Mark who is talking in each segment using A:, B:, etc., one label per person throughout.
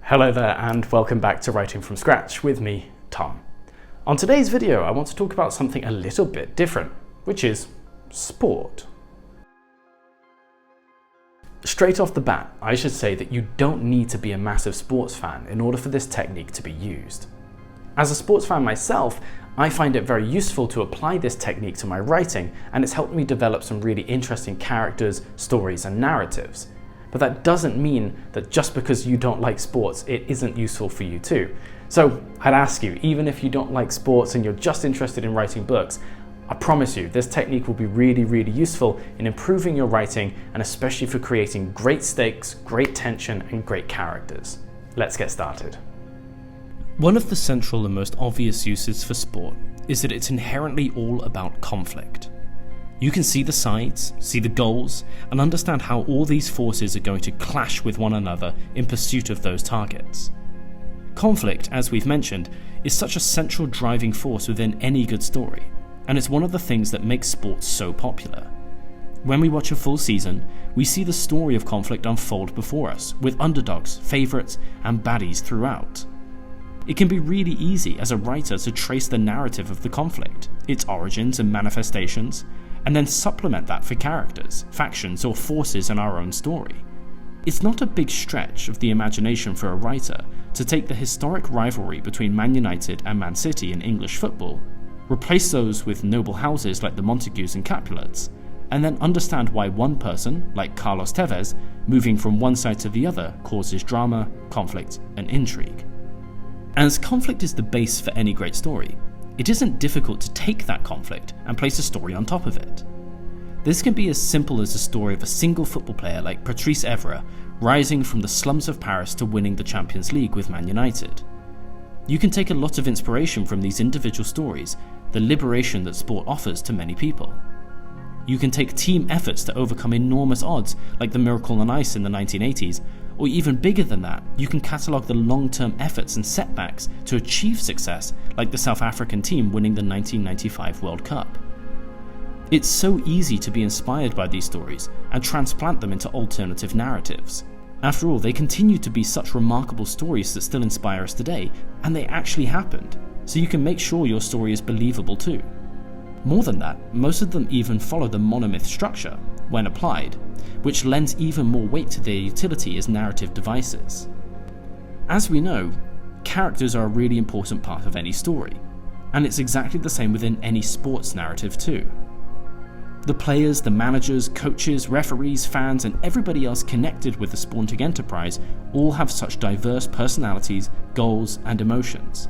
A: Hello there and welcome back to Writing from Scratch with me, Tom. On today's video, I want to talk about something a little bit different, which is sport. Straight off the bat, I should say that you don't need to be a massive sports fan in order for this technique to be used. As a sports fan myself, I find it very useful to apply this technique to my writing, and it's helped me develop some really interesting characters, stories, and narratives. But that doesn't mean that just because you don't like sports, it isn't useful for you too. So I'd ask you, even if you don't like sports and you're just interested in writing books, I promise you this technique will be really useful in improving your writing and especially for creating great stakes, great tension, and great characters. Let's get started.
B: One of the central and most obvious uses for sport is that it's inherently all about conflict. You can see the sides, see the goals, and understand how all these forces are going to clash with one another in pursuit of those targets. Conflict, as we've mentioned, is such a central driving force within any good story, and it's one of the things that makes sports so popular. When we watch a full season, we see the story of conflict unfold before us, with underdogs, favourites, and baddies throughout. It can be really easy as a writer to trace the narrative of the conflict, its origins and manifestations, and then supplement that for characters, factions, or forces in our own story. It's not a big stretch of the imagination for a writer to take the historic rivalry between Man United and Man City in English football, replace those with noble houses like the Montagues and Capulets, and then understand why one person, like Carlos Tevez, moving from one side to the other causes drama, conflict, and intrigue. As conflict is the base for any great story, it isn't difficult to take that conflict and place a story on top of it. This can be as simple as the story of a single football player like Patrice Evra rising from the slums of Paris to winning the Champions League with Man United. You can take a lot of inspiration from these individual stories, the liberation that sport offers to many people. You can take team efforts to overcome enormous odds like the Miracle on Ice in the 1980s, or even bigger than that, you can catalogue the long-term efforts and setbacks to achieve success like the South African team winning the 1995 World Cup. It's so easy to be inspired by these stories and transplant them into alternative narratives. After all, they continue to be such remarkable stories that still inspire us today, and they actually happened, so you can make sure your story is believable too. More than that, most of them even follow the monomyth structure, when applied, which lends even more weight to their utility as narrative devices. As we know, characters are a really important part of any story, and it's exactly the same within any sports narrative too. The players, the managers, coaches, referees, fans, and everybody else connected with the sporting enterprise all have such diverse personalities, goals, and emotions.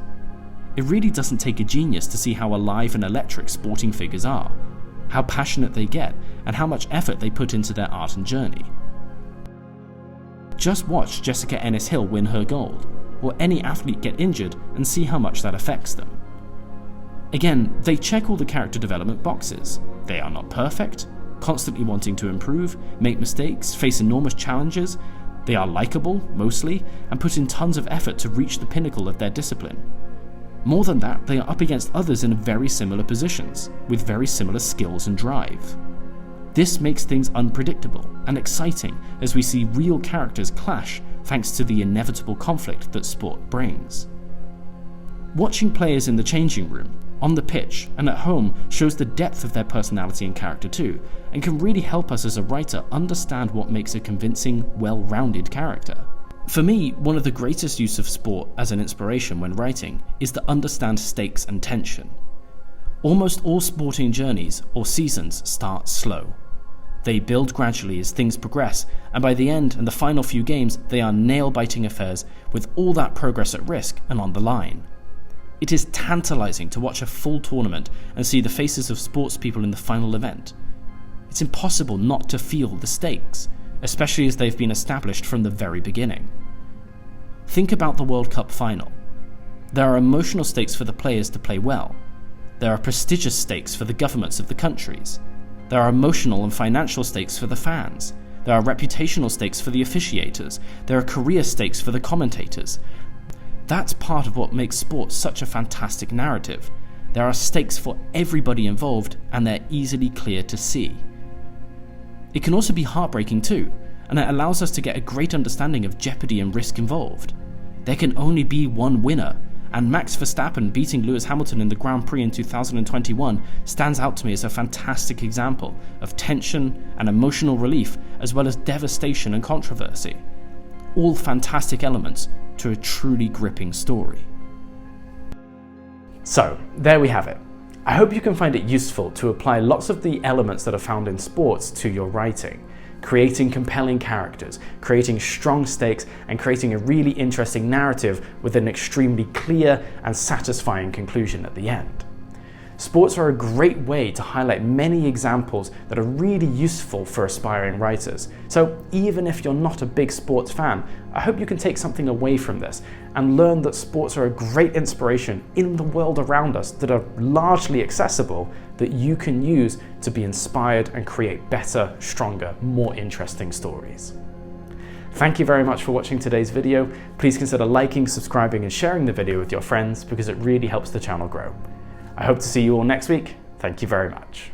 B: It really doesn't take a genius to see how alive and electric sporting figures are, how passionate they get, and how much effort they put into their art and journey. Just watch Jessica Ennis-Hill win her gold, or any athlete get injured and see how much that affects them. Again, they check all the character development boxes. They are not perfect, constantly wanting to improve, make mistakes, face enormous challenges. They are likable, mostly, and put in tons of effort to reach the pinnacle of their discipline. More than that, they are up against others in very similar positions, with very similar skills and drive. This makes things unpredictable and exciting as we see real characters clash thanks to the inevitable conflict that sport brings. Watching players in the changing room, on the pitch, and at home shows the depth of their personality and character too, and can really help us as a writer understand what makes a convincing, well-rounded character. For me, one of the greatest use of sport as an inspiration when writing is to understand stakes and tension. Almost all sporting journeys or seasons start slow. They build gradually as things progress, and by the end and the final few games, they are nail-biting affairs with all that progress at risk and on the line. It is tantalizing to watch a full tournament and see the faces of sports people in the final event. It's impossible not to feel the stakes, especially as they've been established from the very beginning. Think about the World Cup final. There are emotional stakes for the players to play well. There are prestigious stakes for the governments of the countries. There are emotional and financial stakes for the fans. There are reputational stakes for the officiators. There are career stakes for the commentators. That's part of what makes sport such a fantastic narrative. There are stakes for everybody involved, and they're easily clear to see. It can also be heartbreaking too, and it allows us to get a great understanding of jeopardy and risk involved. There can only be one winner, and Max Verstappen beating Lewis Hamilton in the Grand Prix in 2021 stands out to me as a fantastic example of tension and emotional relief, as well as devastation and controversy. All fantastic elements to a truly gripping story.
A: So, there we have it. I hope you can find it useful to apply lots of the elements that are found in sports to your writing. Creating compelling characters, creating strong stakes, and creating a really interesting narrative with an extremely clear and satisfying conclusion at the end. Sports are a great way to highlight many examples that are really useful for aspiring writers. So even if you're not a big sports fan, I hope you can take something away from this and learn that sports are a great inspiration in the world around us that are largely accessible, that you can use to be inspired and create better, stronger, more interesting stories. Thank you very much for watching today's video. Please consider liking, subscribing, and sharing the video with your friends because it really helps the channel grow. I hope to see you all next week. Thank you very much.